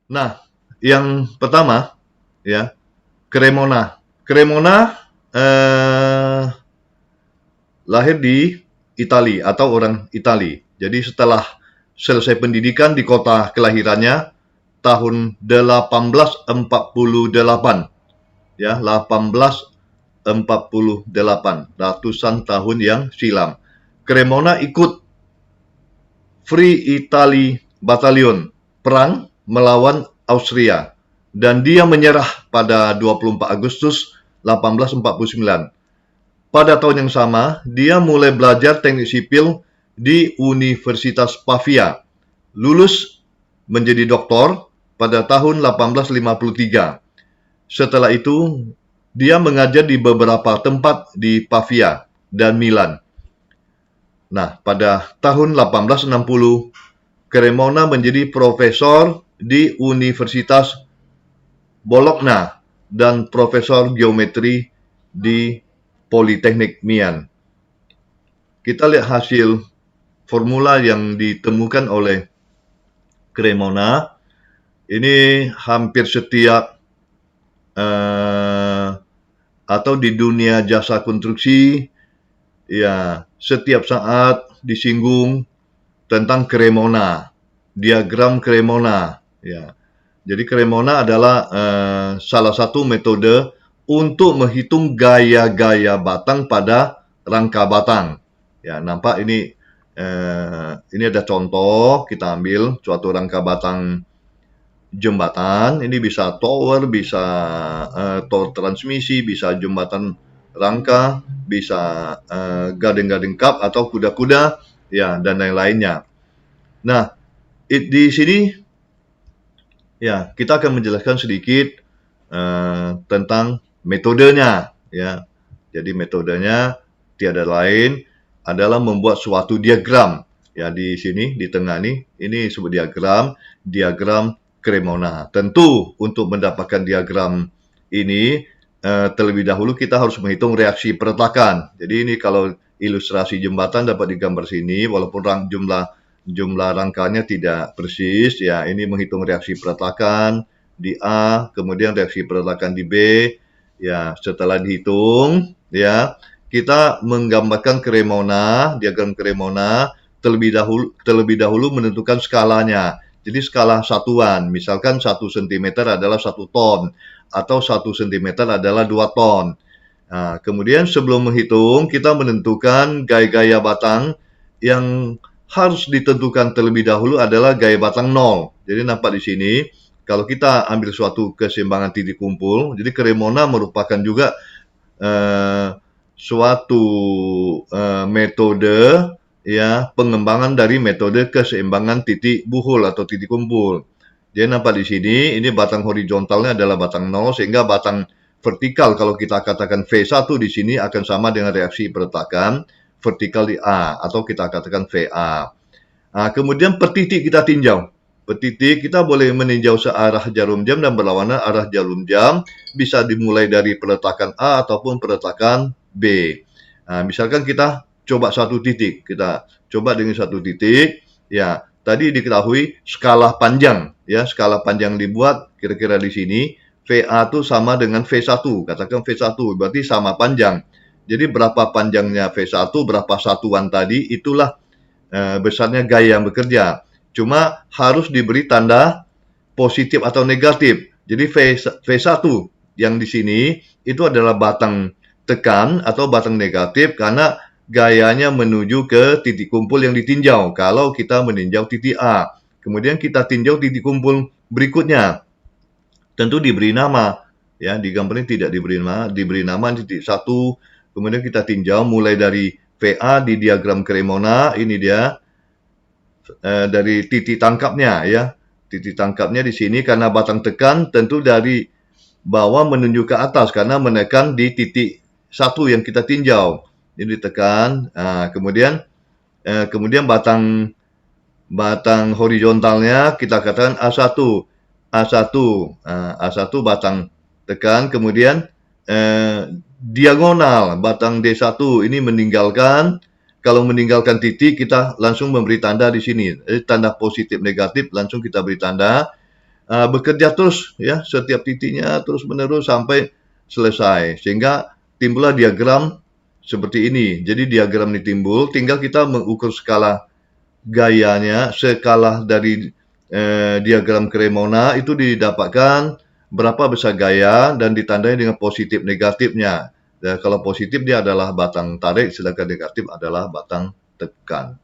Nah, yang pertama ya, Cremona. Cremona lahir di Itali atau orang Itali. Jadi setelah selesai pendidikan di kota kelahirannya tahun 1848 ya, 1848, ratusan tahun yang silam. Cremona ikut Free Italy Battalion perang melawan Austria dan dia menyerah pada 24 Agustus 1849. Pada tahun yang sama, dia mulai belajar teknik sipil di Universitas Pavia. Lulus menjadi doktor pada tahun 1853. Setelah itu, dia mengajar di beberapa tempat di Pavia dan Milan. Nah, pada tahun 1860, Cremona menjadi profesor di Universitas Bologna dan profesor geometri di Politeknik Mian. Kita lihat hasil formula yang ditemukan oleh Cremona. Ini hampir setiap atau di dunia jasa konstruksi, ya setiap saat disinggung tentang Cremona, diagram Cremona. Ya, jadi Cremona adalah salah satu metode untuk menghitung gaya-gaya batang pada rangka batang. Ya, nampak ini ada contoh, kita ambil suatu rangka batang jembatan, ini bisa tower, bisa tower transmisi, bisa jembatan rangka, bisa gading-gading kap atau kuda-kuda, ya dan lain-lainnya. Nah, di sini ya kita akan menjelaskan sedikit tentang metodenya, ya. Jadi metodenya tiada lain adalah membuat suatu diagram. Ya di sini di tengah ini disebut diagram Cremona. Tentu untuk mendapatkan diagram ini terlebih dahulu kita harus menghitung reaksi peretakan. Jadi ini kalau ilustrasi jembatan dapat digambar sini, walaupun jumlah rangkanya tidak persis, ya ini menghitung reaksi peretakan di A, kemudian reaksi peretakan di B, ya setelah dihitung, ya kita menggambarkan diagram Cremona terlebih dahulu menentukan skalanya. Jadi skala satuan, misalkan 1 cm adalah 1 ton, atau 1 cm adalah 2 ton. Nah, kemudian sebelum menghitung, kita menentukan gaya-gaya batang yang harus ditentukan terlebih dahulu adalah gaya batang 0. Jadi nampak di sini, kalau kita ambil suatu keseimbangan titik kumpul, jadi Cremona merupakan juga suatu metode ya pengembangan dari metode keseimbangan titik buhul atau titik kumpul. Jadi nampak di sini, ini batang horizontalnya adalah batang 0, sehingga batang vertikal kalau kita katakan V1 di sini akan sama dengan reaksi peretakan vertikal di A, atau kita katakan VA. Nah, kemudian per titik kita tinjau. Per titik kita boleh meninjau searah jarum jam dan berlawanan arah jarum jam, bisa dimulai dari peletakan A ataupun peletakan B. Nah, misalkan kita coba satu titik, kita coba dengan satu titik, ya tadi diketahui skala panjang, ya skala panjang dibuat kira-kira di sini, VA itu sama dengan V1, katakan V1, berarti sama panjang. Jadi berapa panjangnya V1, berapa satuan tadi, itulah besarnya gaya yang bekerja. Cuma harus diberi tanda positif atau negatif. Jadi V1 yang di sini itu adalah batang tekan atau batang negatif karena gayanya menuju ke titik kumpul yang ditinjau. Kalau kita meninjau titik A, kemudian kita tinjau titik kumpul berikutnya, tentu diberi nama. Ya, di gambar ini tidak diberi nama titik 1, kemudian kita tinjau mulai dari VA di diagram Cremona, ini dia dari titik tangkapnya ya. Titik tangkapnya di sini karena batang tekan tentu dari bawah menuju ke atas karena menekan di titik 1 yang kita tinjau. Ini ditekan, kemudian batang horizontalnya kita katakan A1. A1 batang tekan, kemudian diagonal batang D1 ini meninggalkan. Kalau meninggalkan titik kita langsung memberi tanda di sini, tanda positif negatif langsung kita beri tanda. bekerja terus ya, setiap titiknya terus-menerus sampai selesai. Sehingga timbullah diagram seperti ini. Jadi diagram ini timbul, tinggal kita mengukur skala gayanya, skala dari diagram Cremona itu didapatkan berapa besar gaya dan ditandai dengan positif negatifnya. Dan kalau positif dia adalah batang tarik, sedangkan negatif adalah batang tekan.